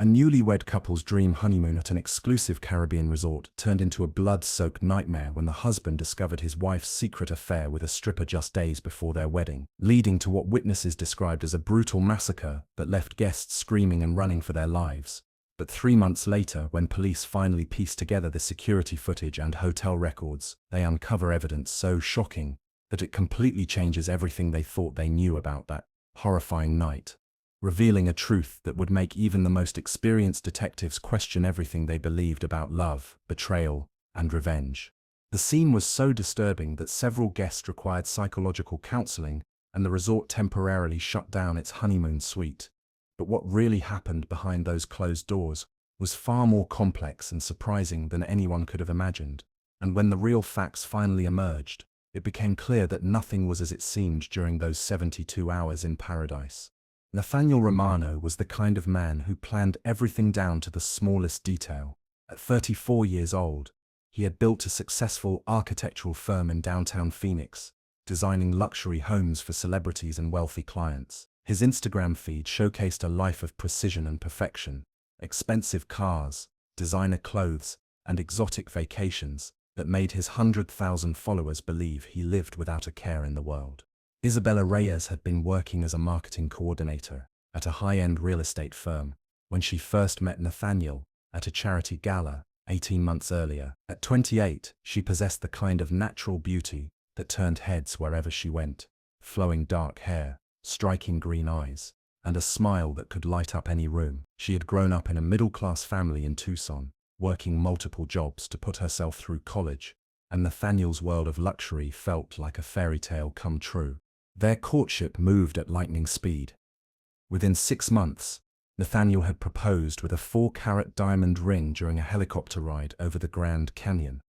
A newlywed couple's dream honeymoon at an exclusive Caribbean resort turned into a blood-soaked nightmare when the husband discovered his wife's secret affair with a stripper just days before their wedding, leading to what witnesses described as a brutal massacre that left guests screaming and running for their lives. But 3 months later, when police finally pieced together the security footage and hotel records, they uncover evidence so shocking that it completely changes everything they thought they knew about that horrifying night, revealing a truth that would make even the most experienced detectives question everything they believed about love, betrayal, and revenge. The scene was so disturbing that several guests required psychological counseling, and the resort temporarily shut down its honeymoon suite. But what really happened behind those closed doors was far more complex and surprising than anyone could have imagined. And when the real facts finally emerged, it became clear that nothing was as it seemed during those 72 hours in paradise. Nathaniel Romano was the kind of man who planned everything down to the smallest detail. At 34 years old, he had built a successful architectural firm in downtown Phoenix, designing luxury homes for celebrities and wealthy clients. His Instagram feed showcased a life of precision and perfection, expensive cars, designer clothes, and exotic vacations that made his 100,000 followers believe he lived without a care in the world. Isabella Reyes had been working as a marketing coordinator at a high-end real estate firm when she first met Nathaniel at a charity gala 18 months earlier. At 28, she possessed the kind of natural beauty that turned heads wherever she went: flowing dark hair, striking green eyes, and a smile that could light up any room. She had grown up in a middle-class family in Tucson, working multiple jobs to put herself through college, and Nathaniel's world of luxury felt like a fairy tale come true. Their courtship moved at lightning speed. Within 6 months, Nathaniel had proposed with a 4-carat diamond ring during a helicopter ride over the Grand Canyon.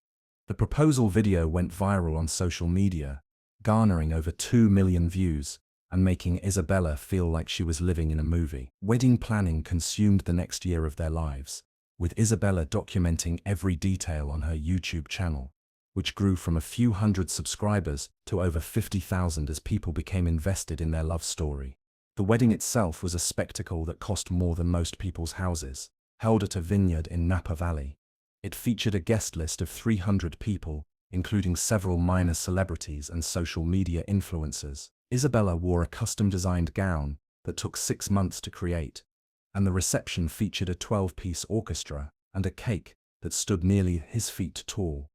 The proposal video went viral on social media, garnering over 2 million views and making Isabella feel like she was living in a movie. Wedding planning consumed the next year of their lives, with Isabella documenting every detail on her YouTube channel, which grew from a few hundred subscribers to over 50,000 as people became invested in their love story. The wedding itself was a spectacle that cost more than most people's houses, held at a vineyard in Napa Valley. It featured a guest list of 300 people, including several minor celebrities and social media influencers. Isabella wore a custom-designed gown that took 6 months to create, and the reception featured a 12-piece orchestra and a cake that stood nearly his feet tall.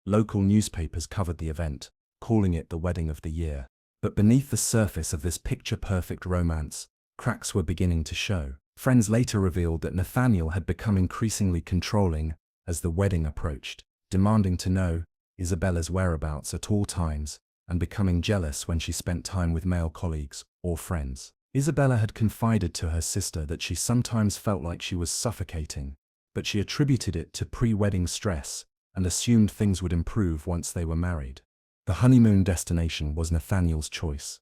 Local newspapers covered the event, calling it the wedding of the year. But beneath the surface of this picture-perfect romance, cracks were beginning to show. Friends later revealed that Nathaniel had become increasingly controlling as the wedding approached, demanding to know Isabella's whereabouts at all times and becoming jealous when she spent time with male colleagues or friends. Isabella had confided to her sister that she sometimes felt like she was suffocating, but she attributed it to pre-wedding stress and assumed things would improve once they were married. The honeymoon destination was Nathaniel's choice,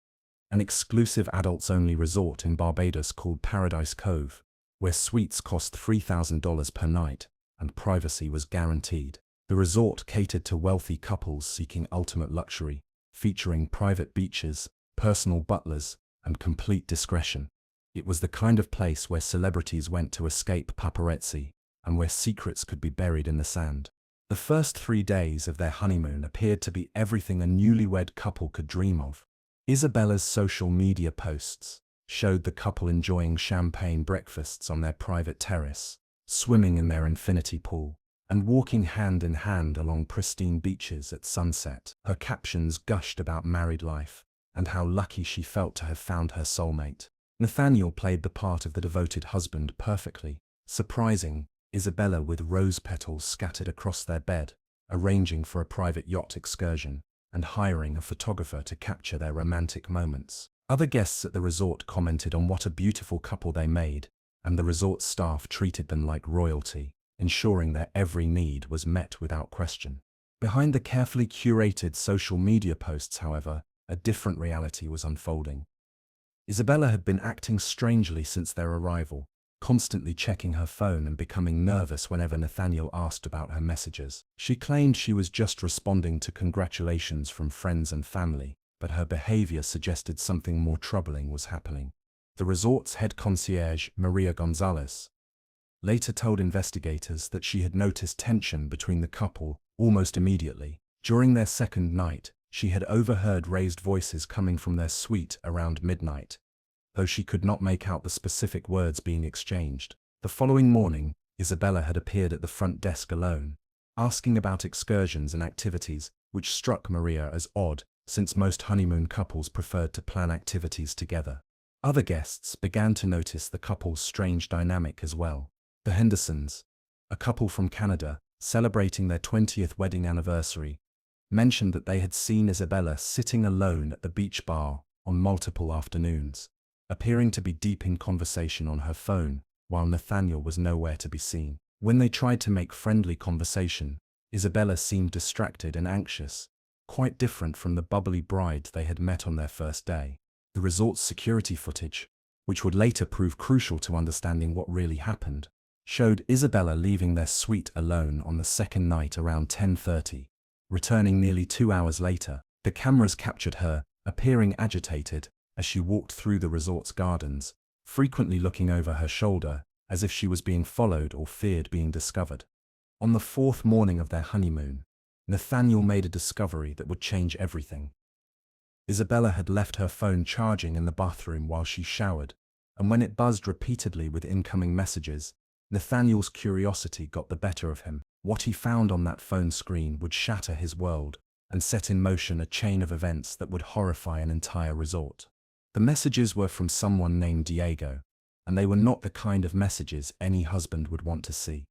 an exclusive adults-only resort in Barbados called Paradise Cove, where suites cost $3,000 per night and privacy was guaranteed. The resort catered to wealthy couples seeking ultimate luxury, featuring private beaches, personal butlers, and complete discretion. It was the kind of place where celebrities went to escape paparazzi and where secrets could be buried in the sand. The first 3 days of their honeymoon appeared to be everything a newlywed couple could dream of. Isabella's social media posts showed the couple enjoying champagne breakfasts on their private terrace, swimming in their infinity pool, and walking hand in hand along pristine beaches at sunset. Her captions gushed about married life and how lucky she felt to have found her soulmate. Nathaniel played the part of the devoted husband perfectly, surprising Isabella with rose petals scattered across their bed, arranging for a private yacht excursion, and hiring a photographer to capture their romantic moments. Other guests at the resort commented on what a beautiful couple they made, and the resort staff treated them like royalty, ensuring their every need was met without question. Behind the carefully curated social media posts, however, a different reality was unfolding. Isabella had been acting strangely since their arrival, constantly checking her phone and becoming nervous whenever Nathaniel asked about her messages. She claimed she was just responding to congratulations from friends and family, but her behavior suggested something more troubling was happening. The resort's head concierge, Maria Gonzalez, later told investigators that she had noticed tension between the couple almost immediately. During their second night, she had overheard raised voices coming from their suite around midnight, though she could not make out the specific words being exchanged. The following morning, Isabella had appeared at the front desk alone, asking about excursions and activities, which struck Maria as odd, since most honeymoon couples preferred to plan activities together. Other guests began to notice the couple's strange dynamic as well. The Hendersons, a couple from Canada, celebrating their 20th wedding anniversary, mentioned that they had seen Isabella sitting alone at the beach bar on multiple afternoons, appearing to be deep in conversation on her phone, while Nathaniel was nowhere to be seen. When they tried to make friendly conversation, Isabella seemed distracted and anxious, quite different from the bubbly bride they had met on their first day. The resort's security footage, which would later prove crucial to understanding what really happened, showed Isabella leaving their suite alone on the second night around 10:30. Returning nearly 2 hours later, the cameras captured her, appearing agitated, as she walked through the resort's gardens, frequently looking over her shoulder, as if she was being followed or feared being discovered. On the fourth morning of their honeymoon, Nathaniel made a discovery that would change everything. Isabella had left her phone charging in the bathroom while she showered, and when it buzzed repeatedly with incoming messages, Nathaniel's curiosity got the better of him. What he found on that phone screen would shatter his world and set in motion a chain of events that would horrify an entire resort. The messages were from someone named Diego, and they were not the kind of messages any husband would want to see.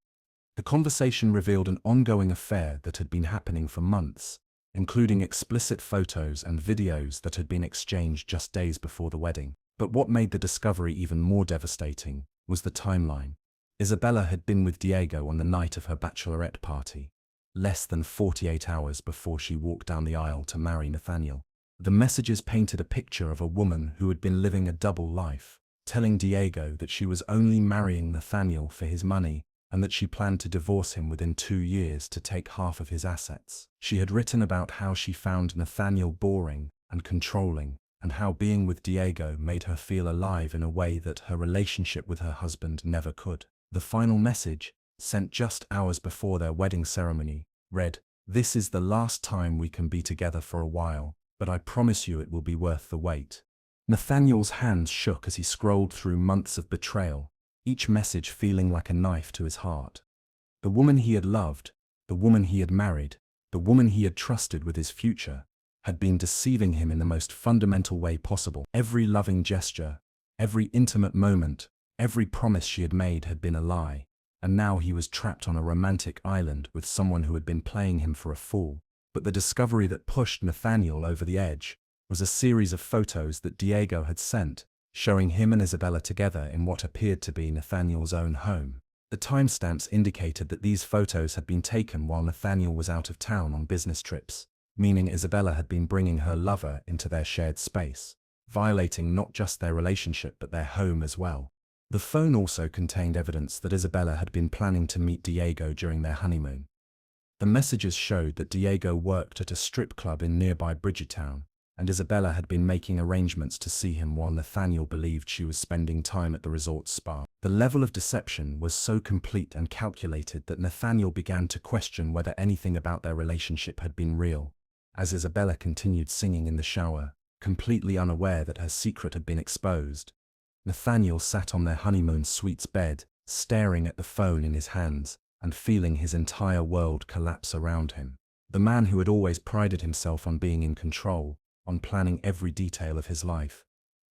The conversation revealed an ongoing affair that had been happening for months, including explicit photos and videos that had been exchanged just days before the wedding. But what made the discovery even more devastating was the timeline. Isabella had been with Diego on the night of her bachelorette party, less than 48 hours before she walked down the aisle to marry Nathaniel. The messages painted a picture of a woman who had been living a double life, telling Diego that she was only marrying Nathaniel for his money and that she planned to divorce him within 2 years to take half of his assets. She had written about how she found Nathaniel boring and controlling, and how being with Diego made her feel alive in a way that her relationship with her husband never could. The final message, sent just hours before their wedding ceremony, read, "This is the last time we can be together for a while, but I promise you it will be worth the wait." Nathaniel's hands shook as he scrolled through months of betrayal, each message feeling like a knife to his heart. The woman he had loved, the woman he had married, the woman he had trusted with his future, had been deceiving him in the most fundamental way possible. Every loving gesture, every intimate moment, every promise she had made had been a lie, and now he was trapped on a romantic island with someone who had been playing him for a fool. But the discovery that pushed Nathaniel over the edge was a series of photos that Diego had sent, showing him and Isabella together in what appeared to be Nathaniel's own home. The timestamps indicated that these photos had been taken while Nathaniel was out of town on business trips, meaning Isabella had been bringing her lover into their shared space, violating not just their relationship but their home as well. The phone also contained evidence that Isabella had been planning to meet Diego during their honeymoon. The messages showed that Diego worked at a strip club in nearby Bridgetown, and Isabella had been making arrangements to see him while Nathaniel believed she was spending time at the resort spa. The level of deception was so complete and calculated that Nathaniel began to question whether anything about their relationship had been real, as Isabella continued singing in the shower, completely unaware that her secret had been exposed. Nathaniel sat on their honeymoon suite's bed, staring at the phone in his hands, and feeling his entire world collapse around him. The man who had always prided himself on being in control, on planning every detail of his life,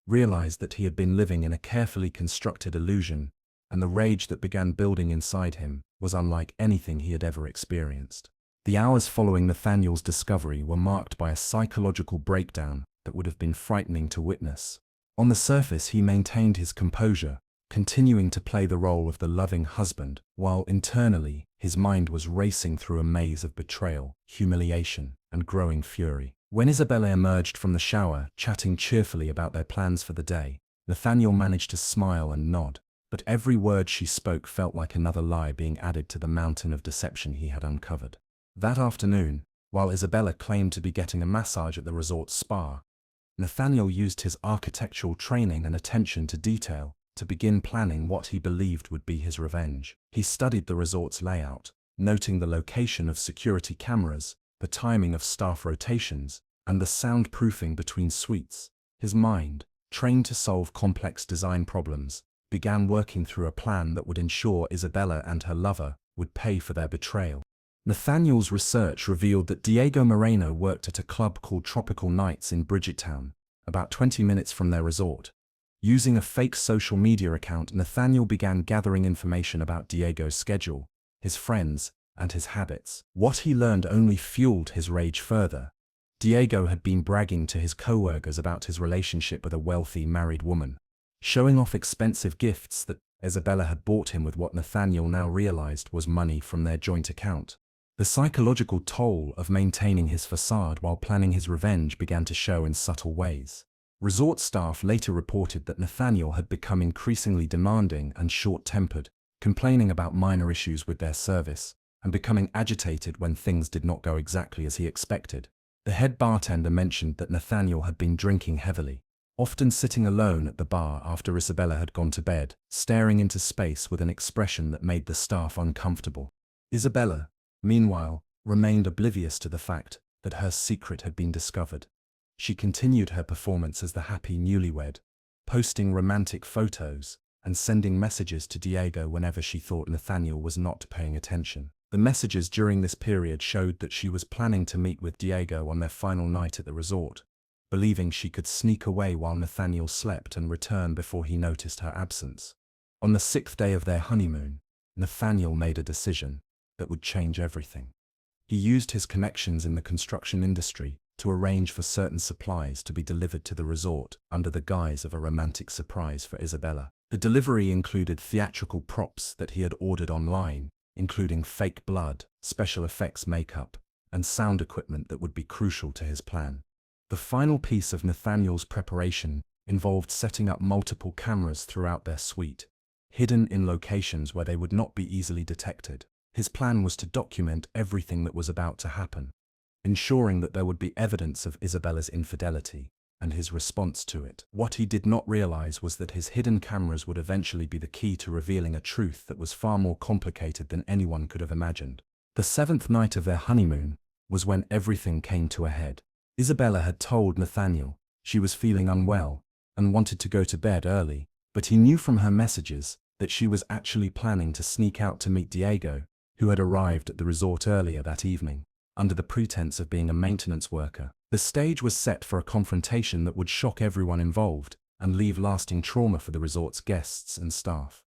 realized that he had been living in a carefully constructed illusion, and the rage that began building inside him was unlike anything he had ever experienced. The hours following Nathaniel's discovery were marked by a psychological breakdown that would have been frightening to witness. On the surface, he maintained his composure, continuing to play the role of the loving husband, while internally his mind was racing through a maze of betrayal, humiliation, and growing fury. When Isabella emerged from the shower, chatting cheerfully about their plans for the day, Nathaniel managed to smile and nod, but every word she spoke felt like another lie being added to the mountain of deception he had uncovered. That afternoon, while Isabella claimed to be getting a massage at the resort spa, Nathaniel used his architectural training and attention to detail to begin planning what he believed would be his revenge. He studied the resort's layout, noting the location of security cameras, the timing of staff rotations, and the soundproofing between suites. His mind, trained to solve complex design problems, began working through a plan that would ensure Isabella and her lover would pay for their betrayal. Nathaniel's research revealed that Diego Moreno worked at a club called Tropical Nights in Bridgetown, about 20 minutes from their resort. Using a fake social media account, Nathaniel began gathering information about Diego's schedule, his friends, and his habits. What he learned only fueled his rage further. Diego had been bragging to his co-workers about his relationship with a wealthy married woman, showing off expensive gifts that Isabella had bought him with what Nathaniel now realized was money from their joint account. The psychological toll of maintaining his facade while planning his revenge began to show in subtle ways. Resort staff later reported that Nathaniel had become increasingly demanding and short-tempered, complaining about minor issues with their service, and becoming agitated when things did not go exactly as he expected. The head bartender mentioned that Nathaniel had been drinking heavily, often sitting alone at the bar after Isabella had gone to bed, staring into space with an expression that made the staff uncomfortable. Isabella, meanwhile, remained oblivious to the fact that her secret had been discovered. She continued her performance as the happy newlywed, posting romantic photos and sending messages to Diego whenever she thought Nathaniel was not paying attention. The messages during this period showed that she was planning to meet with Diego on their final night at the resort, believing she could sneak away while Nathaniel slept and return before he noticed her absence. On the 6th day of their honeymoon, Nathaniel made a decision that would change everything. He used his connections in the construction industry to arrange for certain supplies to be delivered to the resort under the guise of a romantic surprise for Isabella. The delivery included theatrical props that he had ordered online, including fake blood, special effects makeup, and sound equipment that would be crucial to his plan. The final piece of Nathaniel's preparation involved setting up multiple cameras throughout their suite, hidden in locations where they would not be easily detected. His plan was to document everything that was about to happen, ensuring that there would be evidence of Isabella's infidelity and his response to it. What he did not realize was that his hidden cameras would eventually be the key to revealing a truth that was far more complicated than anyone could have imagined. The 7th night of their honeymoon was when everything came to a head. Isabella had told Nathaniel she was feeling unwell and wanted to go to bed early, but he knew from her messages that she was actually planning to sneak out to meet Diego, who had arrived at the resort earlier that evening, under the pretense of being a maintenance worker. The stage was set for a confrontation that would shock everyone involved and leave lasting trauma for the resort's guests and staff.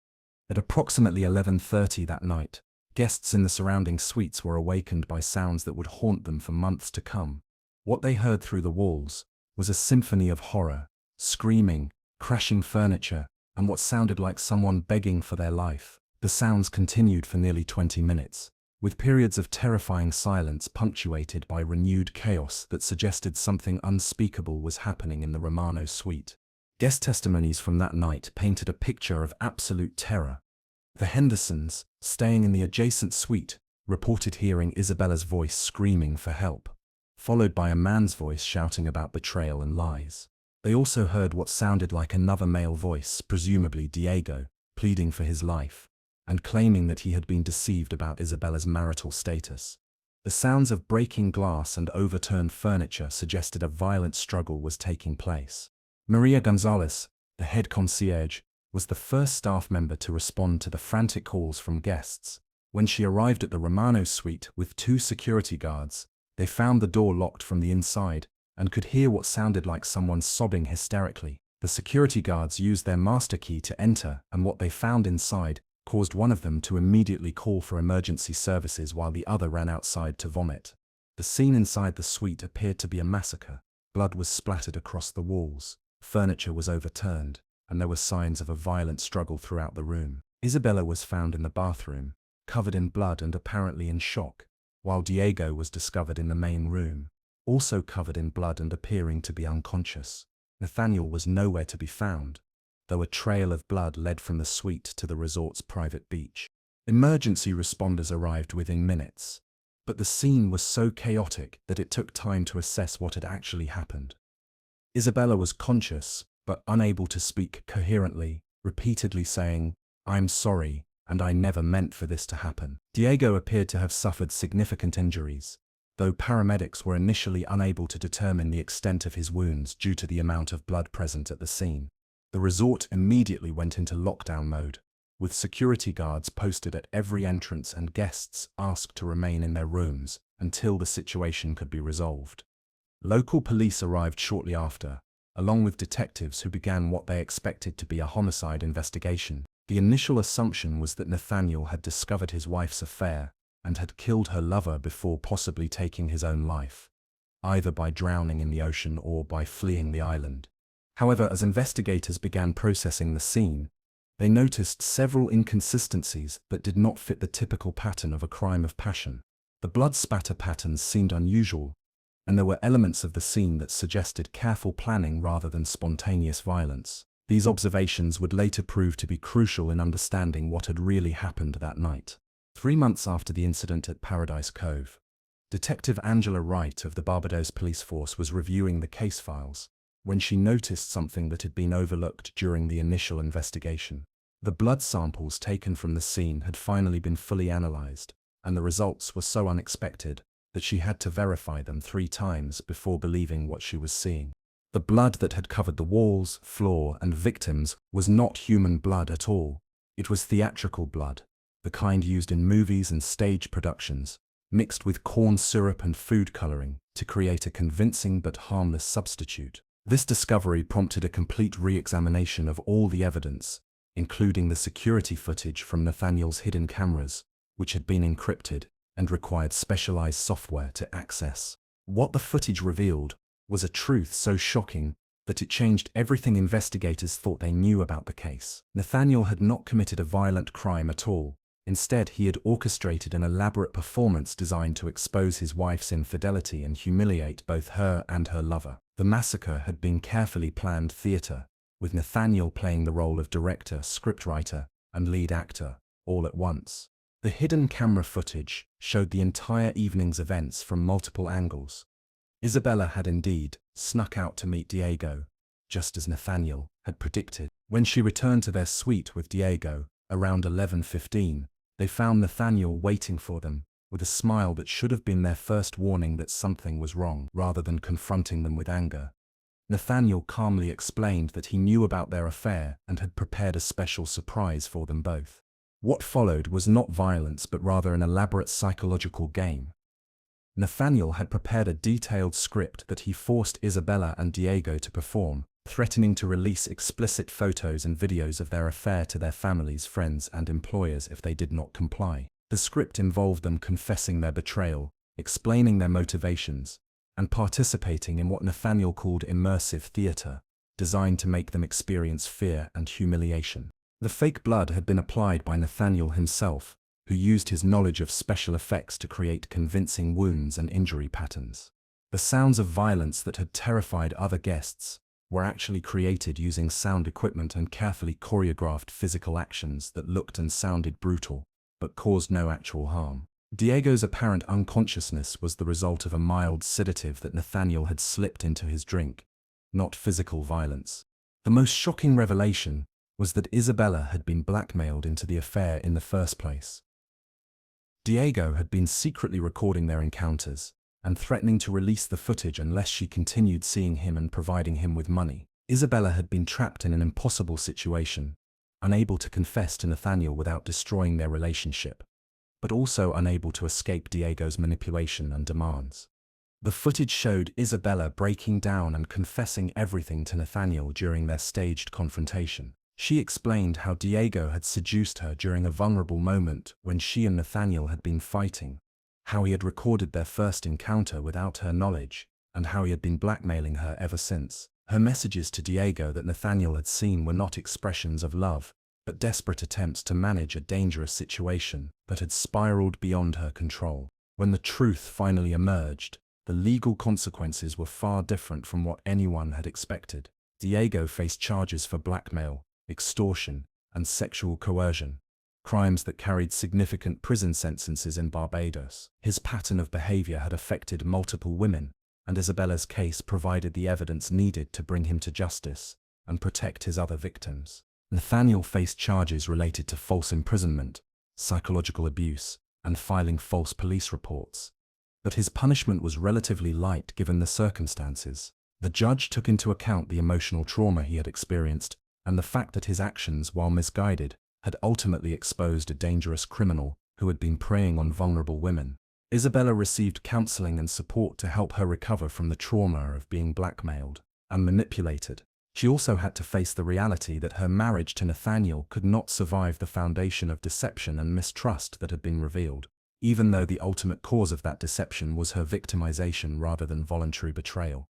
At approximately 11:30 that night, guests in the surrounding suites were awakened by sounds that would haunt them for months to come. What they heard through the walls was a symphony of horror, screaming, crashing furniture, and what sounded like someone begging for their life. The sounds continued for nearly 20 minutes, with periods of terrifying silence punctuated by renewed chaos that suggested something unspeakable was happening in the Romano suite. Guest testimonies from that night painted a picture of absolute terror. The Hendersons, staying in the adjacent suite, reported hearing Isabella's voice screaming for help, followed by a man's voice shouting about betrayal and lies. They also heard what sounded like another male voice, presumably Diego, pleading for his life and claiming that he had been deceived about Isabella's marital status. The sounds of breaking glass and overturned furniture suggested a violent struggle was taking place. Maria Gonzalez, the head concierge, was the first staff member to respond to the frantic calls from guests. When she arrived at the Romano suite with 2 security guards, they found the door locked from the inside and could hear what sounded like someone sobbing hysterically. The security guards used their master key to enter, and what they found inside caused one of them to immediately call for emergency services while the other ran outside to vomit. The scene inside the suite appeared to be a massacre. Blood was splattered across the walls, furniture was overturned, and there were signs of a violent struggle throughout the room. Isabella was found in the bathroom, covered in blood and apparently in shock, while Diego was discovered in the main room, also covered in blood and appearing to be unconscious. Nathaniel was nowhere to be found, though a trail of blood led from the suite to the resort's private beach. Emergency responders arrived within minutes, but the scene was so chaotic that it took time to assess what had actually happened. Isabella was conscious, but unable to speak coherently, repeatedly saying, "I'm sorry, and I never meant for this to happen." Diego appeared to have suffered significant injuries, though paramedics were initially unable to determine the extent of his wounds due to the amount of blood present at the scene. The resort immediately went into lockdown mode, with security guards posted at every entrance and guests asked to remain in their rooms until the situation could be resolved. Local police arrived shortly after, along with detectives who began what they expected to be a homicide investigation. The initial assumption was that Nathaniel had discovered his wife's affair and had killed her lover before possibly taking his own life, either by drowning in the ocean or by fleeing the island. However, as investigators began processing the scene, they noticed several inconsistencies that did not fit the typical pattern of a crime of passion. The blood spatter patterns seemed unusual, and there were elements of the scene that suggested careful planning rather than spontaneous violence. These observations would later prove to be crucial in understanding what had really happened that night. 3 months after the incident at Paradise Cove, Detective Angela Wright of the Barbados Police Force was reviewing the case files when she noticed something that had been overlooked during the initial investigation. The blood samples taken from the scene had finally been fully analyzed, and the results were so unexpected that she had to verify them 3 times before believing what she was seeing. The blood that had covered the walls, floor, and victims was not human blood at all. It was theatrical blood, the kind used in movies and stage productions, mixed with corn syrup and food coloring to create a convincing but harmless substitute. This discovery prompted a complete re-examination of all the evidence, including the security footage from Nathaniel's hidden cameras, which had been encrypted and required specialized software to access. What the footage revealed was a truth so shocking that it changed everything investigators thought they knew about the case. Nathaniel had not committed a violent crime at all. Instead, he had orchestrated an elaborate performance designed to expose his wife's infidelity and humiliate both her and her lover. The massacre had been carefully planned theater, with Nathaniel playing the role of director, scriptwriter, and lead actor, all at once. The hidden camera footage showed the entire evening's events from multiple angles. Isabella had indeed snuck out to meet Diego, just as Nathaniel had predicted. When she returned to their suite with Diego, around 11:15, they found Nathaniel waiting for them, with a smile that should have been their first warning that something was wrong, rather than confronting them with anger. Nathaniel calmly explained that he knew about their affair and had prepared a special surprise for them both. What followed was not violence but rather an elaborate psychological game. Nathaniel had prepared a detailed script that he forced Isabella and Diego to perform, threatening to release explicit photos and videos of their affair to their families, friends, and employers if they did not comply. The script involved them confessing their betrayal, explaining their motivations, and participating in what Nathaniel called immersive theater, designed to make them experience fear and humiliation. The fake blood had been applied by Nathaniel himself, who used his knowledge of special effects to create convincing wounds and injury patterns. The sounds of violence that had terrified other guests were actually created using sound equipment and carefully choreographed physical actions that looked and sounded brutal, but caused no actual harm. Diego's apparent unconsciousness was the result of a mild sedative that Nathaniel had slipped into his drink, not physical violence. The most shocking revelation was that Isabella had been blackmailed into the affair in the first place. Diego had been secretly recording their encounters and threatening to release the footage unless she continued seeing him and providing him with money. Isabella had been trapped in an impossible situation, unable to confess to Nathaniel without destroying their relationship, but also unable to escape Diego's manipulation and demands. The footage showed Isabella breaking down and confessing everything to Nathaniel during their staged confrontation. She explained how Diego had seduced her during a vulnerable moment when she and Nathaniel had been fighting, how he had recorded their first encounter without her knowledge, and how he had been blackmailing her ever since. Her messages to Diego that Nathaniel had seen were not expressions of love, but desperate attempts to manage a dangerous situation that had spiraled beyond her control. When the truth finally emerged, the legal consequences were far different from what anyone had expected. Diego faced charges for blackmail, extortion, and sexual coercion, crimes that carried significant prison sentences in Barbados. His pattern of behavior had affected multiple women, and Isabella's case provided the evidence needed to bring him to justice and protect his other victims. Nathaniel faced charges related to false imprisonment, psychological abuse, and filing false police reports. But his punishment was relatively light given the circumstances. The judge took into account the emotional trauma he had experienced and the fact that his actions, while misguided, had ultimately exposed a dangerous criminal who had been preying on vulnerable women. Isabella received counseling and support to help her recover from the trauma of being blackmailed and manipulated. She also had to face the reality that her marriage to Nathaniel could not survive the foundation of deception and mistrust that had been revealed, even though the ultimate cause of that deception was her victimization rather than voluntary betrayal.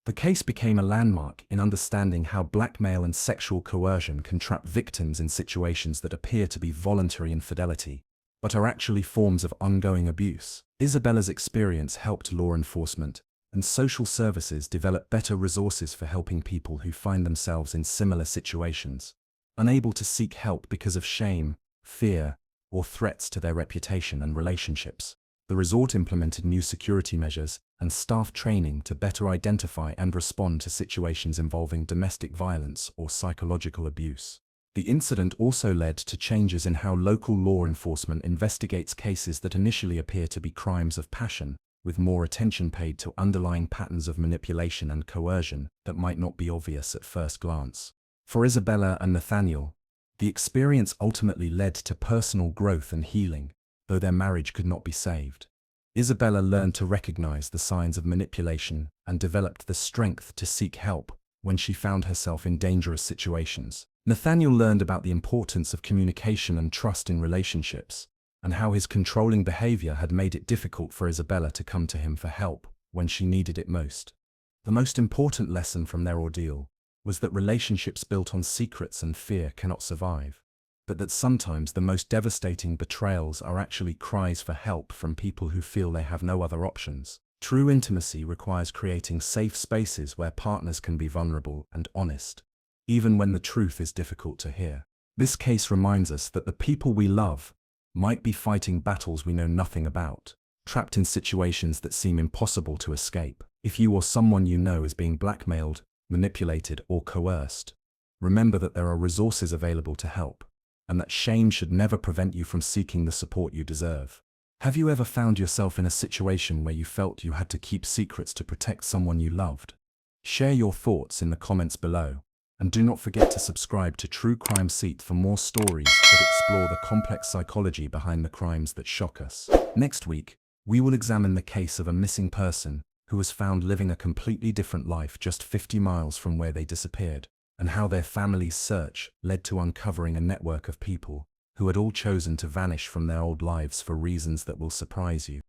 The case became a landmark in understanding how blackmail and sexual coercion can trap victims in situations that appear to be voluntary infidelity, but are actually forms of ongoing abuse. Isabella's experience helped law enforcement and social services develop better resources for helping people who find themselves in similar situations, unable to seek help because of shame, fear, or threats to their reputation and relationships. The resort implemented new security measures and staff training to better identify and respond to situations involving domestic violence or psychological abuse. The incident also led to changes in how local law enforcement investigates cases that initially appear to be crimes of passion, with more attention paid to underlying patterns of manipulation and coercion that might not be obvious at first glance. For Isabella and Nathaniel, the experience ultimately led to personal growth and healing, though their marriage could not be saved. Isabella learned to recognize the signs of manipulation and developed the strength to seek help when she found herself in dangerous situations. Nathaniel learned about the importance of communication and trust in relationships, and how his controlling behavior had made it difficult for Isabella to come to him for help when she needed it most. The most important lesson from their ordeal was that relationships built on secrets and fear cannot survive, but that sometimes the most devastating betrayals are actually cries for help from people who feel they have no other options. True intimacy requires creating safe spaces where partners can be vulnerable and honest, even when the truth is difficult to hear. This case reminds us that the people we love might be fighting battles we know nothing about, trapped in situations that seem impossible to escape. If you or someone you know is being blackmailed, manipulated, or coerced, remember that there are resources available to help, and that shame should never prevent you from seeking the support you deserve. Have you ever found yourself in a situation where you felt you had to keep secrets to protect someone you loved? Share your thoughts in the comments below, and do not forget to subscribe to True Crime Seat for more stories that explore the complex psychology behind the crimes that shock us. Next week, we will examine the case of a missing person who was found living a completely different life just 50 miles from where they disappeared, and how their family's search led to uncovering a network of people who had all chosen to vanish from their old lives for reasons that will surprise you.